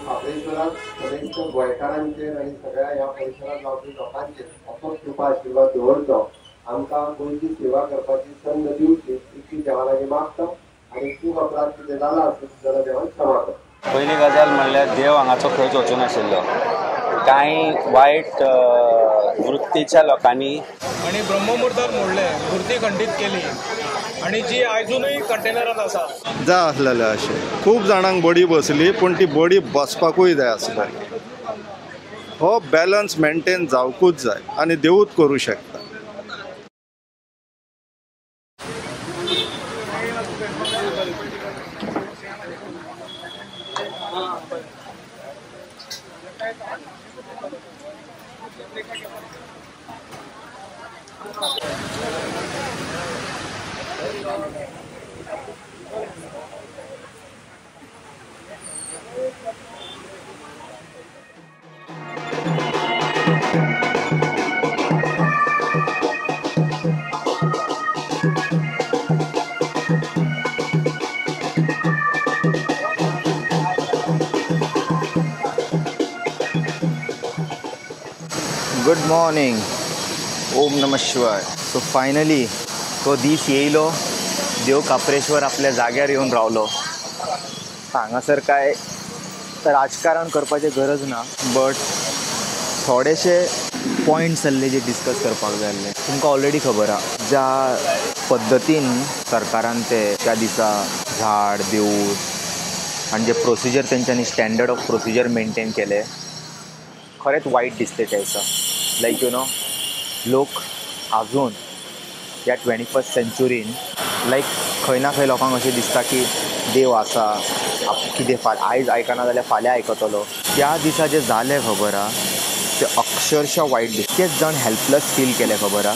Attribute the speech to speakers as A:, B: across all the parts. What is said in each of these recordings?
A: महाबळेश्वरात सगळ्यांचे गोंयकारांचे आणि सगळ्या ह्या परिसरात रावपी लोकांचे असो कृपा आशिर्वाद दवरचो, आमकां गोंयची सेवा करपाची संद दिवची इतकी देवालागे मागता आणि खूब अपराध कितें जाला आसत जाल्यार देवान क्षमा कर.
B: पयली गजाल म्हणल्यार देव हांगाचो खंयच वचूं नाशिल्लो. कांय वायट वृत्तीच्या लोकांनी
C: आणि ब्रह्ममुहूर्तार मोडले, मूर्ती खंडीत केली आणि जी आयजूनय कंटेनरांत आसा.
D: जाय आसलेलें अशें खूब जाणांक बडी बसली, पूण ती बडी बसपाकूय जाय आसलेली. हो बॅलन्स मेंटेन जावकूच जाय आनी देवूच करूं शकता.
E: Good morning. ओम नमः शिवाय. सो फायनली तो दीस येयलो, देव काप्रेश्वर आपल्या जाग्यार येवन रावलो. हांगासर काय राजकारण करपाची गरज ना, बट थोडेशे पॉयंट्स आसले जे डिस्कस करपाक जाय आसले. तुमकां ऑलरेडी खबर आहा ज्या पद्दतीन सरकारान ते त्या दिसा झाड देवूळ आनी जे प्रोसिजर तेंच्यांनी स्टँडर्ड ऑफ प्रोसिजर मेंटेन केले, खरेंच वायट दिसते त्या दिसा. लायक यू नो, लोक आजून ह्या 21st सेंच्युरीन लायक खंय ना खंय लोकांक अशें दिसता की देव आसा, कितें आयज आयकना जाल्यार फाल्यां आयकतलो. त्या दिसा जें जालें खबर आहा तें अक्षरशः वायट दिसता. तेच जाण हेल्पलेस फील केलें खबर आहा,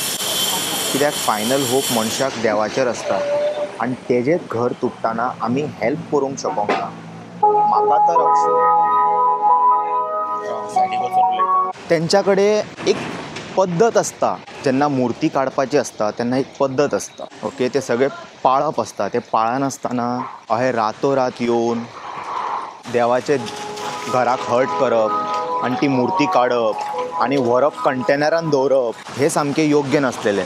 E: कित्याक फायनल होप मनशाक देवाचेर आसता आनी तेजेंच घर तुटतना आमी हेल्प करूंक शकूंक ना. म्हाका तर तेंच्या कडेन एक पद्दत आसता. जेन्ना मुर्ती काडपाची आसता तेन्ना एक पद्दत आसता. ओके, ते सगळे पाळप आसता. ते पाळनासतना अहें रातोरात येवन देवाचे घराक हर्ट करप आनी ती मुर्ती काडप आनी व्हरप कंटेनरान दवरप, हें सामकें योग्य नासलेलें.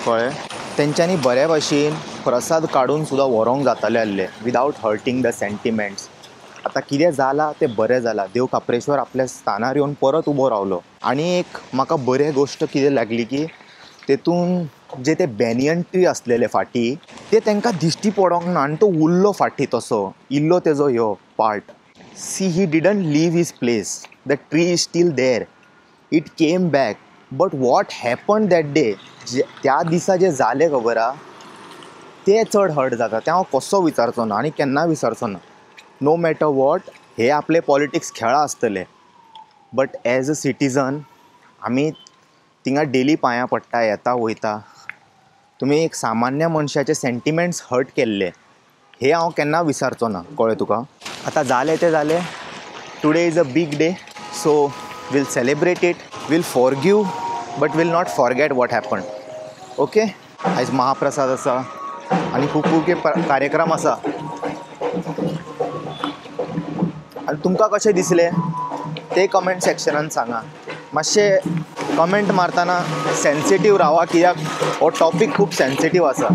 E: कळ्ळें? तेंच्यांनी बरे भाशेन प्रसाद काडून सुद्दां व्हरोंक जातालें आसलें विदावट हर्टींग द सेंटिमेंट्स. आतां कितें जालां तें बरें जालां. देव काप्रेश्वर आपल्या स्थानार येवन परत उबो रावलो. आनी एक म्हाका बरी गोश्ट कितें लागली की तेतून जे ते बॅनियन ट्री आसलेले फाटीं ते तांकां दिश्टी पडोंक ना आनी तो उरलो फाटीं तसो. इल्लो तेजो ह्यो part. See, he didn't leave his place. The tree is still there. It came back. But what happen that day, त्या दिसा जें जालें खबर आहा तें चड हर्ट जाता. तें हांव कसो विचारचो ना आनी केन्ना विचारचो ना. नो मॅटर वॉट, हे आपले पॉलिटिक्स खेळा आसतले, बट एज अ सिटीजन आमी थिंगा डेली पांयां पडटा, येता वयता. तुमी एक सामान्य मनशाचे सेंटिमेंट्स हर्ट केल्ले, हे हांव केन्ना विचारचो ना. कळ्ळें तुका? आतां जालें तें जालें. Today is a big day, so we'll celebrate it. We'll forgive but we'll not forget what happen. Okay, आयज महाप्रसाद आसा आनी खूब कार्यक्रम आसा. आनी तुमकां कशें दिसलें ते कमेंट सेक्शनान सांगा. मातशें कमेंट मारतना सेन्सिटीव रावा, कित्याक हो टॉपीक खूब सेन्सिटीव आसा.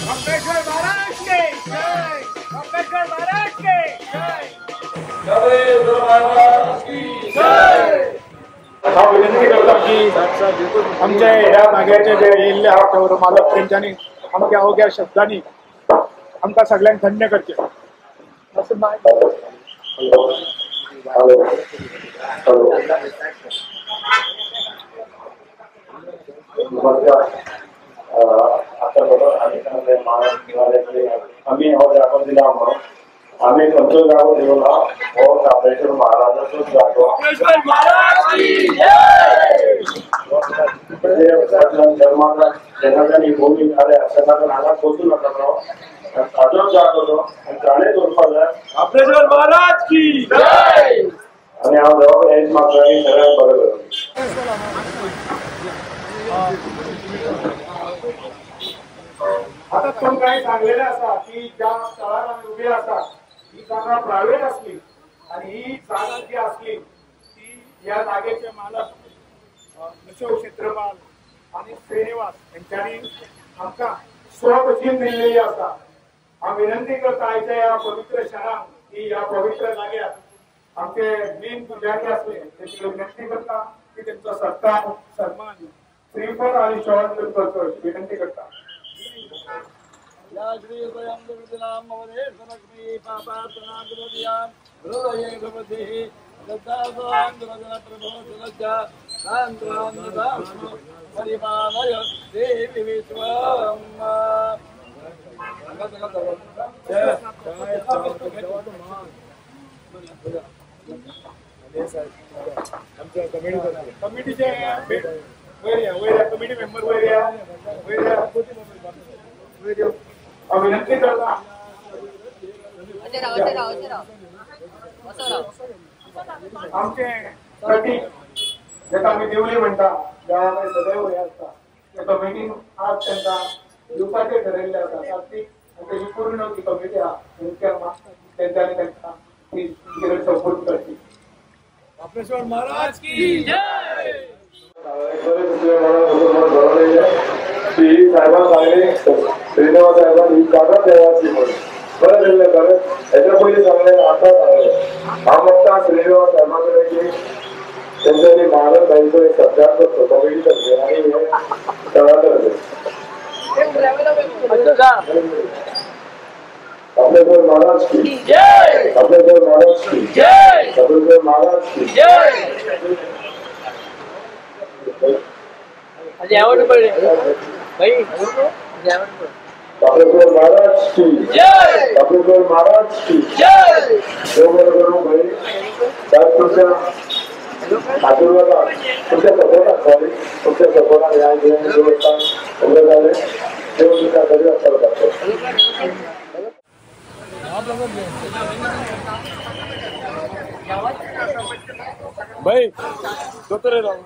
F: अंबेडकर महाराज के जय। अंबेडकर महाराज के
C: हांव विनंती करता की आमच्या ह्या जाग्याचे जे येयल्ले आहात मालक तेंच्यांनी आमच्या अवघ्या शब्दांनी आमकां सगळ्यांक धन्य करचे.
F: आम्ही हो जागो दिला म्हणून आम्ही खंयचो जागो दिवना हो काप्रेश्वर महाराजाचोच जागो. धर्माला जेन्ना त्यांनी भूमी खाल्या तेन्ना हांगा पोचूं नाका ताजोच जागो तो आनी ताणें दवरपाक जाय. काप्रेश्वर महाराज की जय. आनी हांव देवा हेच मागता की सगळ्यांक बरें करूं.
C: आता पण काही सांगलेले असा की ज्या स्थळार आम्ही उभे आसा ही जागा प्रायव्हेट असली आणि ही जागा जी असली ती या जागेचे मालक अशोक क्षेत्रपाल आणि श्रीनिवास यांच्यानी आमकां स्वखुशीन दिल्लेली आसा. हांव विनंती करता आयच्या या पवित्र क्षणाक की या पवित्र जाग्यार आमचे मेन पुजारी असले तेची विनंती करता की त्यांचा सत्कार सन्मान श्रीफळ आणि शॉल करचो अशी विनंती करता.
G: या श्री स्वयं दुर्दिनाम मवदेशलक्ष्मी पापात्मनाद्रव्याम हृदये भवतिः दत्तासोऽन्तरजन प्रभोजलज्जा सान्द्रान्नदास्मु परिपालय देवी विश्वम्.
C: कमिटीचे वैर्या कमिटी मेंबर वैर्या विनंती करता आमचे प्रतीक जेका आमी दिवली म्हणटा देवाकडे सदैव हे आसता ते कमिटी आज त्यांना दिवपाचे ठरयल्ले आसा तांची तेजी पूर्ण ती कमिटी आहा तेंच्यांनी तांकां ती सपोर्ट करची.
G: काप्रेश्वर महाराज की जय.
F: साहेबांनी सांगले श्रीनिवास साहेबांनी ही जागा देवाची म्हणून बरं दिले बरं ह्याच्या पयलीं सांगले आता सांगले हांव मागता श्रीनिवास साहेबा कडेन की तेंच्यांनी महाराज बाईचो एक सत्कार करचो कमिटी करचे आनी हे तळा करचे. काप्रेश्वर महाराज की जय. काप्रेश्वर महाराज की जय. काप्रेश्वर महाराज की जय. काप्रेश्वर महाराज की जय. काप्रेश्वर महाराज की जय. देवबरें करूं भाई साहेब तुमच्या आशीर्वादान तुमच्या सपोर्टाक जाली तुमच्या सपोर्टाक ह्या देवस्थान उबें जालें देव तुमकां बरी आसपाक लागता.
C: भाई दोतोरे राव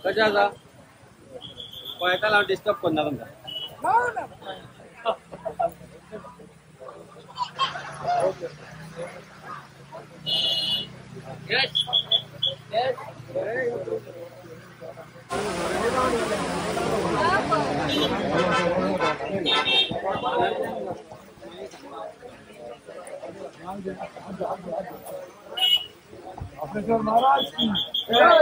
B: कशें आसा पळयता हांव डिस्टर्ब करना तुमकां.
C: काप्रेश्वर महाराज की जय.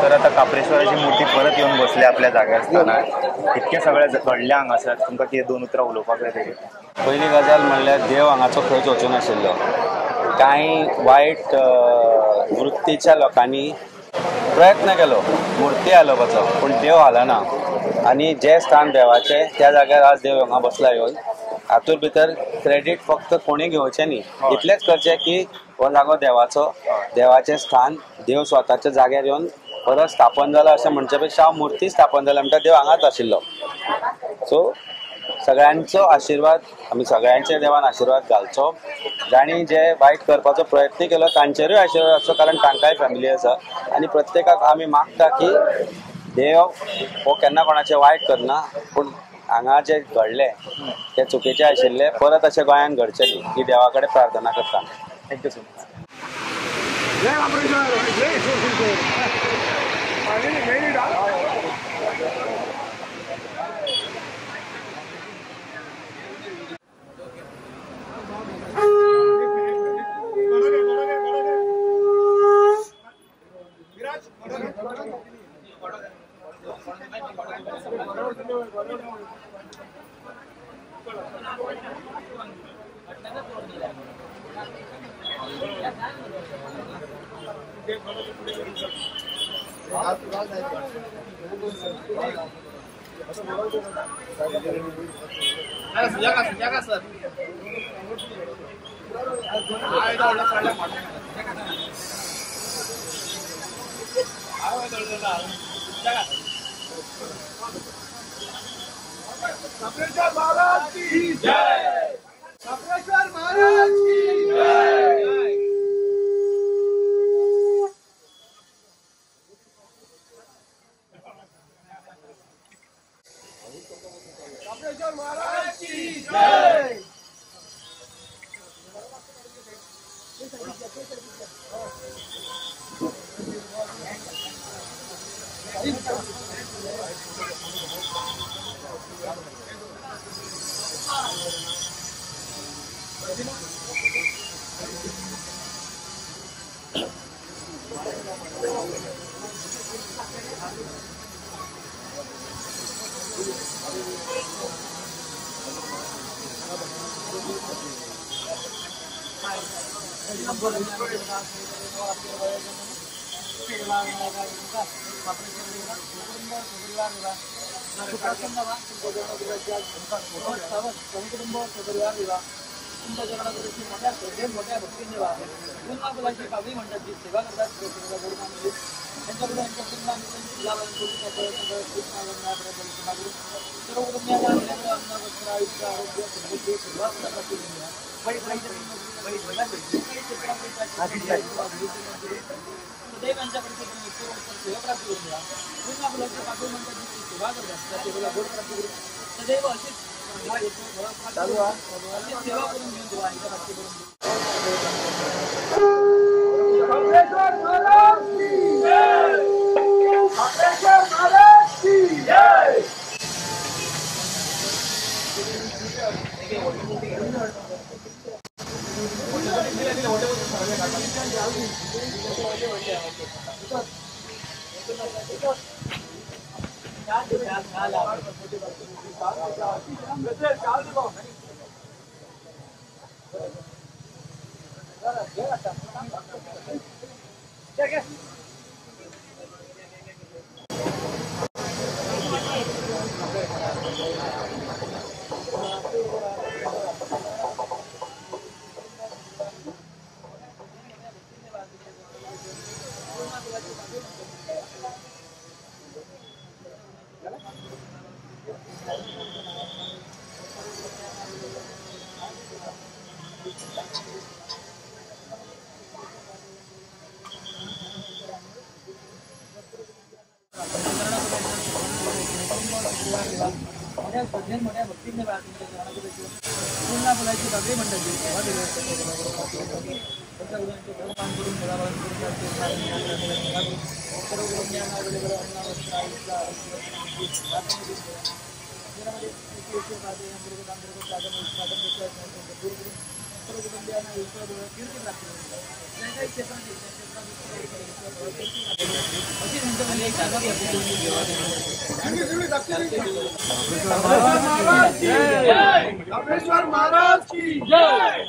E: तर आता काप्रेश्वराची मूर्ती परत येऊन बसली आपल्या जाग्यार असताना इतके सगळे घडले हांगासर तुमकां कितें दोन उतरां उलोवपाक जाय तेजेर.
B: पहिली गजाल म्हणल्यार देव हांगाचो खंयच वचूं नाशिल्लो. कांय वायट वृत्तीच्या लोकांनी प्रयत्न केलो मुर्ती हालोवपाचो पूण देव हालना. आनी जे स्थान देवाचे त्या जाग्यार आज देव हांगा बसला येवन हातूंत भितर क्रेडीट फक्त कोणी घेवचें न्ही, इतलेंच करचें की हो जागो देवाचो, देवाचें स्थान, देव स्वताच्या जाग्यार येवन परत स्थापन जाला अशें म्हणचे पेक्षा हांव मुर्ती स्थापन जाला म्हणटा देव हांगाच आशिल्लो. सो सगळ्यांचो आशिर्वाद आमी सगळ्यांचे देवान आशिर्वाद घालचो. जाणी जे वायट करपाचो प्रयत्न केलो तांचेरूय आशिर्वाद आसचो, कारण तांकांय फॅमिली आसा. आनी प्रत्येकाक आमी मागता की देव हो केन्ना कोणाचें वायट करना, पूण हांगा जे घडले ते चुकीचे आशिल्ले, परत अशें गोंयान घडचे न्ही ही देवा कडेन प्रार्थना करता.
E: Thank you so much.
C: जय महाबळेश्वर, जय शिवशंकर. सप्रेश्वर महाराज की जय. सप्रेश्वर महाराज की जय. सप्रेश्वर महाराज की जय. सप्रेश्वर महाराज की जय. सप्रेश्वर महाराज की जय.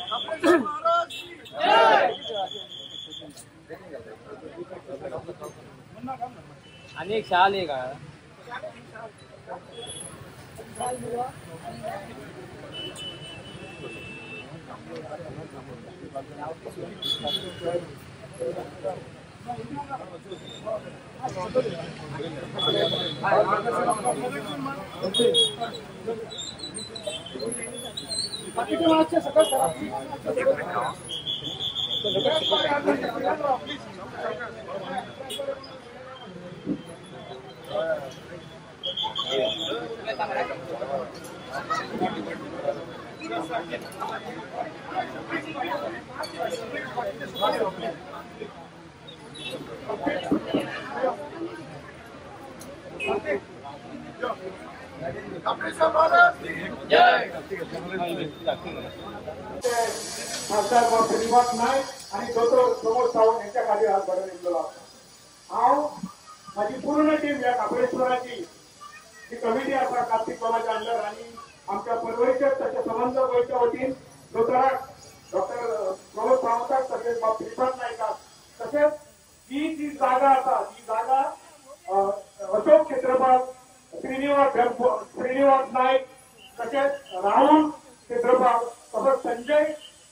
G: आणि एक शाल आहे का?
C: खासदार बाब श्रीनिवास नाईक आणि डॉक्टर प्रमोद सावंत यांच्या खाली आज बरं नेमलेला होता. माझी पूर्ण टीम या कापडेश्वराची जी कमिटी असा कार्तिक बाबाच्या अंडर आणि आमच्या परवरीच्या त्याच्या संबंध गोयच्या वतीन डॉक्टर प्रमोद सावंत तसेच बाब श्रीनिवास नाईक तसेच ही जी जागा असा ती जागा अशोक क्षेत्रपाल श्रीनिवास नाईक तसेच राहुल क्षेत्रपाल तसंच संजय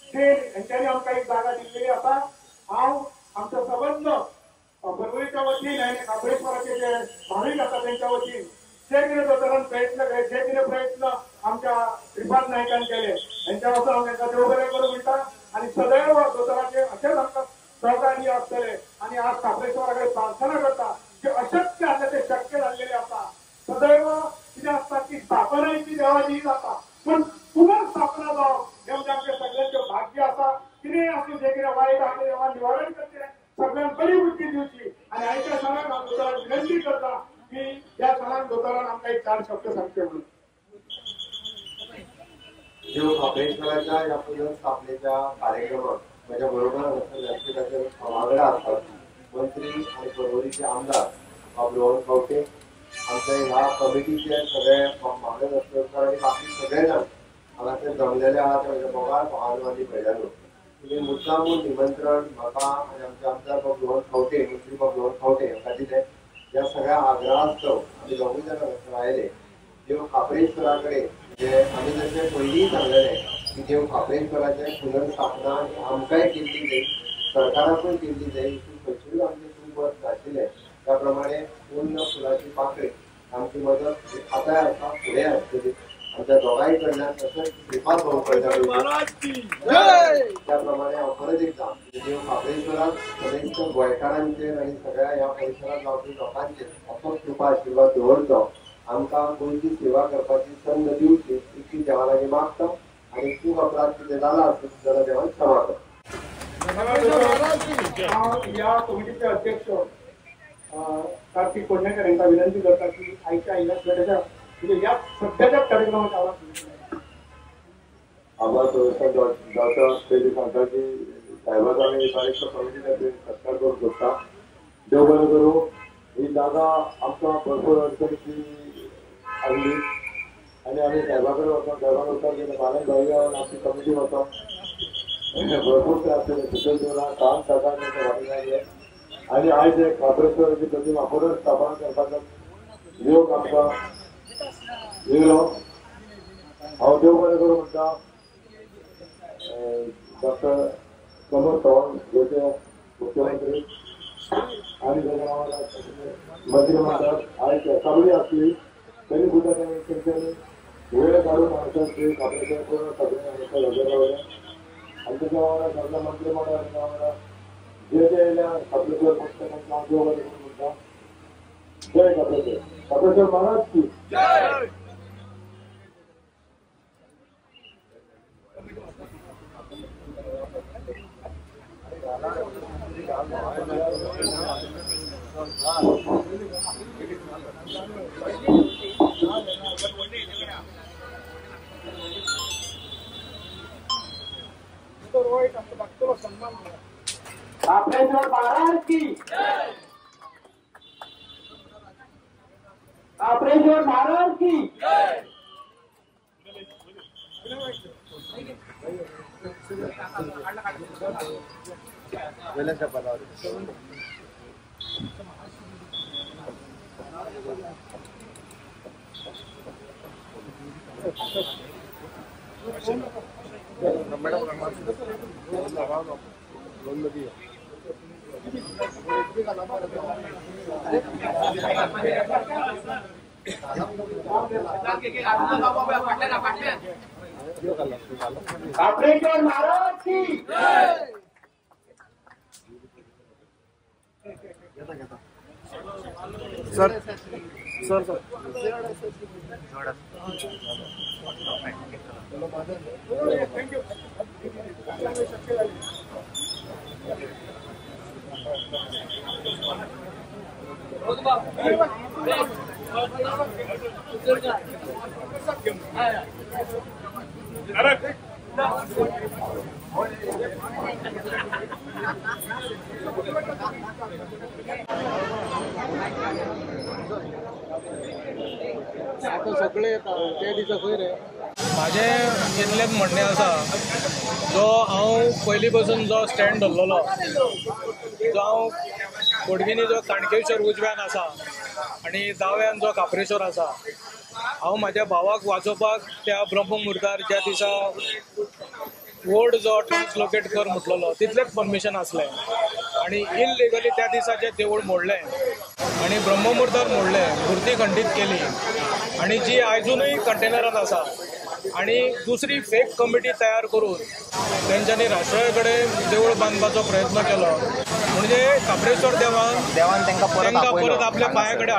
C: शेर यांच्यानी आमका एक जागा दिलेली असा. आमचा संबंध परवरीच्या वतीन आणि कापडेश्वराचे जे भाविक असतात त्यांच्या वतीन जे किती प्रयत्न आमच्या श्रीपाद नाईकांनी केले यांच्यापासून आम्ही देवबरे करून म्हणतात आणि सदैव दोतराचे असेच आमच्या सहकार्य असतले आणि आज कापडेश्वराकडे प्रार्थना करता जे अशक्य असले ते शक्य झालेले असता. सदैव तिथे असतात की स्थापनाची देवाची जाता पण पुनर्स्थापना जावं हे म्हणजे आमच्या सगळ्यांचे भाग्य असा. तिने असू जे किती वाईट आहे तेव्हा निवारण करते सगळ्यांना बळीवृत्ती दिवशी आणि आयच्या सणात दोतराला विनंती करता की या सणात दोतराला आमचा एक 4 शब्द सांगते म्हणून.
A: देव कापडेश्वराच्या या पुनर्स्थापनेच्या कार्यक्रमात माझ्या बरोबर व्यासपीठाचे वांगडा असतात मंत्री आणि परवरीचे आमदार बाबू खवटे आमच्या ह्या कमिटीचे सगळे मार्गदर्शक आणि बाकी सगळेजण मला ते जमलेले आहात म्हणजे बघा महानवादी पहिल्यानं तुम्ही मुद्दामून निमंत्रण म्हाका आणि आमचे आमदार बाबू खवटे मंत्री बाबू खवटे यांना दिले. या सगळ्या आग्रहास्तव आम्ही दोघी जण राहिले. देव कापडेश्वराकडे जे आम्ही जसे पहिली सांगलेले की देव कापडेश्वराचे पुनर्स्थापना आमकांय केली जाईल सरकारात पण केली जाईल खंयच्योय आमचे खूप नाशिल्ले त्याप्रमाणे पूर्ण फुलाची पाकळी आमची मदत खात्या आसा फुडें आसतली आमच्या दोगांय कडल्यान तशेंच श्रीपाद भाऊ कडल्यान त्याप्रमाणे हांव परत एकदां देव कापडेश्वराक सदैव गोंयकारांचेर आनी सगळ्या ह्या परिसरांत रावपी लोकांचेर असोच कृपा आशिर्वाद दवरचो आमकां गोंयची सेवा करपाची संद दिवची इतकी देवा लागीं मागता आनी खूब अपराध कितें जाला आसत जाल्यार देवान क्षमा कर.
C: या कमिटीचे अध्यक्ष कार्तिक कोंडणेकर यांना विनंती करता की आईच्या इलाकाच्या म्हणजे या सध्याच्या कार्यक्रमात
F: आम्हाला डॉक्टर पयली सांगता की साहेबांचा आम्ही बारीकसो कमिटीने सत्कार करू शकता. देव बरें करूं. ही जागा आमकां भरपूर अडचणीची आसली आनी आमी साहेबा कडेन वचोन साहेबान उत्तर दिलें मानस भाई आमची कमिटी वचोन भरपूर ते आसलेले सुशेल देवळा काम सरकार वाटेले आणि आयज एक कापडेश्वराची प्रतिमा परत स्थापना करपाचो योग आमकां येयलो. हांव देव बरें करूं म्हणटा डॉक्टर प्रमोद सावंत गोंयचे मुख्यमंत्री आणि ताच्या वांगडा मंत्री मंडळ आयज सगळी आसली तरी सुद्दां तेंच्यांनी वेळ काडून हांगासर कापडेश्वर पूर्ण सगळे हांगासर हजर रावले आणि त्याच्या वांगडा सगळ्या मंत्री मंडळाच्या वांगडा जे जे येयल्या कापडेश्वर पुस्तकांचे हांव देव बरें करूं म्हणटा. जय कापडेश्वर. कापडेश्वर महाराज की जय.
C: कापडेश्वर महाराज की कापडेश्वर महाराज की कापरेकर महाराज की
D: सर सर सर
H: माझे इतलेच म्हणणें आसा जो हांव पयलीं पासून जो स्टँड धरलेलो जो हांव कोडगिनी जो काणकेश्वर उजव्यान आसा आनी दाव्यान जो काप्रेश्वर आसा हांव म्हाज्या भावाक वाचोवपाक त्या ब्रह्ममुहूर्तार ज्या दिसा वोर्ड जो ट्रान्सलोकेट कर म्हटलेलो तितलेंच परमिशन आसलें आनी इल्लिगली त्या दिसाचें देवूळ मोडलें आनी ब्रह्ममुहूर्तार मोडलें मुर्ती खंडीत केली आनी जी आयजूनय कंटेनरान आसा आनी दुसरी फेक कमिटी तयार करून तेंच्यांनी राष्ट्रवादी कडेन देवूळ बांदपाचो प्रयत्न केलो म्हणजे काप्रेश्वर देवान तांकां परत आपल्या पांया कडेन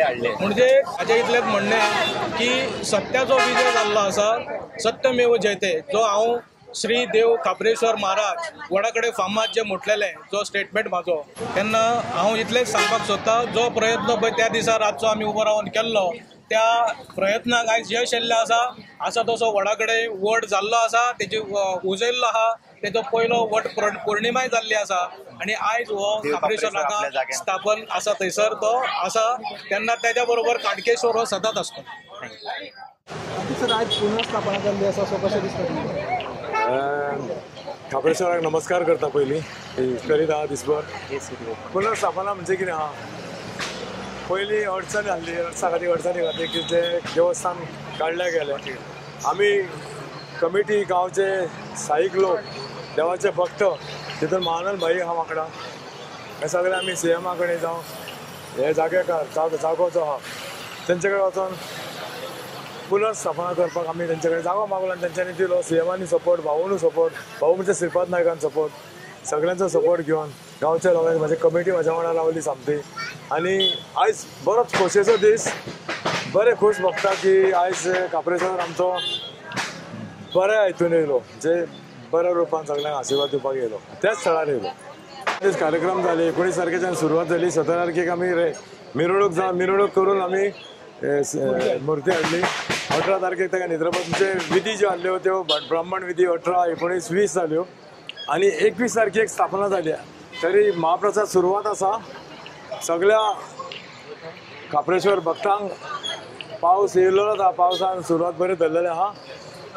H: हाडले म्हणजे हाजें इतलेंच म्हणणें की सत्याचो विजय जाल्लो आसा सत्यमेव जयते जो हांव श्री देव काप्रेश्वर महाराज वडा कडेन फामाद जे म्हटलेलें जो स्टेटमेंट म्हाजो तेन्ना हांव इतलेंच सांगपाक सोदतां जो प्रयत्न पळय त्या दिसा रातचो आमी उबो रावन केल्लो त्या प्रयत्नाक आयज यश येल्लें आसा तसो वडा कडेन वट जाल्लो आसा तेजी उजयल्लो आहा तेजो पयलो वट पौर्णिमाय जाल्ली आसा आनी आयज हो काप्रेश्वर नाका स्थापन आसा थंयसर तो आसा तेन्ना तेज्या बरोबर काणकेश्वर हो सदांच आसता
I: सर आज पुनर्स्थापना जाल्ली आसा सो कशें दिसता
J: काप्रेश्वराक नमस्कार करता पयलीं करीत आहा दिसभर पुनर्स्थापना म्हणजे कितें आहा पयलीं अडचणी आसली अडचणी खातीर कितें देवस्थान काडले गेले आमी कमिटी गांवचे स्थायीक लोक देवाचे भक्त तितून महानंद भाई आहा वांगडा हे सगळे आमी सीएमा कडेन जावं हे जागेकार जागो जो आहा तेंचे कडेन वचोन पुनर्स्थापना करपाक आमी तेंचे कडेन जागो मागलो आनी तेंच्यांनी दिलो सीएमानी सपोर्ट भाऊनूय सपोर्ट भाऊ म्हणजे श्रीपाद नायकान सपोर्ट सगळ्यांचो सपोर्ट घेवन गांवच्या लोकांनी म्हाजी कमिटी म्हाज्या वांगडा रावली सामकी आनी आयज बरोच खोशयेचो दीस बरें खूश भोगता की आयज काप्रेश्वर आमचो बऱ्या हितून येयलो जे बऱ्या रुपान सगळ्यांक आशिर्वाद दिवपाक येयलो त्याच स्थळार येयलो कार्यक्रम जाले 19 तारखेच्यान सुरवात जाली 17 तारखेक आमी मिरवणूक करून आमी मुर्ती हाडली 18 तारखेक ताका निद्रपतीचे विधी ज्यो आसल्यो त्यो ब्राह्मण विधी 18, 19, 20 जाल्यो आनी 21 तारखेक स्थापना जाली तरी महाप्रसाद सुरवात आसा सगळ्या काप्रेश्वर भक्तांक पावस येयलो आसा पावसान सुरवात बरी धरलेली आहा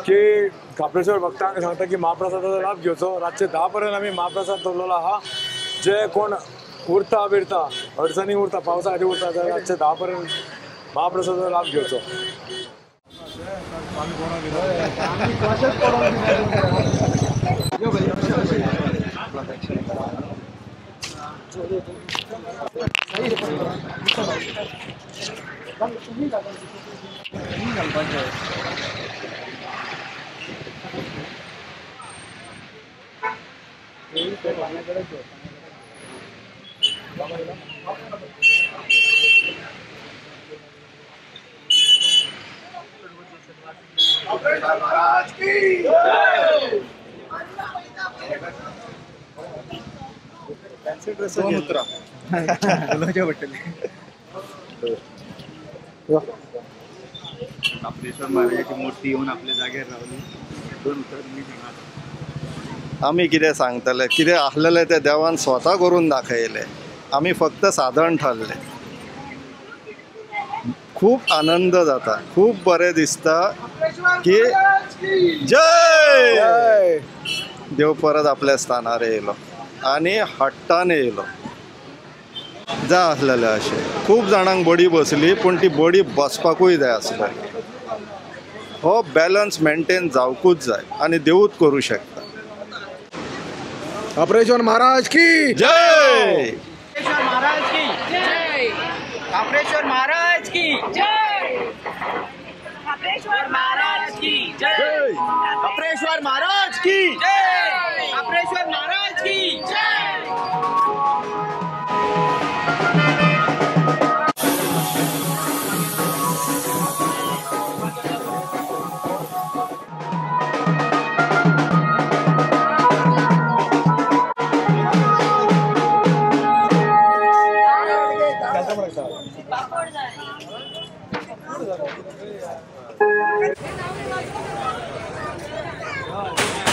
J: की काप्रेश्वर भक्तांक सांगता की महाप्रसादाचो लाभ घेवचो रातचे 10 पर्यंत आमी महाप्रसाद दवरलेलो आहा जे कोण उरता बिरता अडचणी उरता पावसा खातीर उरता जाल्यार रातचे 10 पर्यंत महाप्रसादाचो लाभ घेवचो
C: महाराज की
E: काप्रेश्वर महाराजाची मूर्ती येऊन आपल्या जाग्यार रावली 2 उतर तुम्ही सांगा
D: आमी कितें सांगतले कितें आसलेलें तें देवान स्वता करून दाखयलें आमी फक्त साधन थारले खूब आनंद जाता खूब बरें दिसता की जय देव परत आपल्या स्थानार येयलो आनी हट्टान येयलो जाय आसलेलें अशें खूब जाणांक बडी बसली पूण ती बडी बसपाकूय जाय आसलें हो बॅलन्स मेंटेन जावकूच जाय आणि देवूच करू शकता.
I: ऑपरेशन महाराज की
D: जय.
G: महाराज की जय. ऑपरेशन महाराज की जय. ऑपरेशन महाराज की जय. ऑपरेशन महाराज की जय. ऑपरेशन महाराज की जय.
I: Thank you.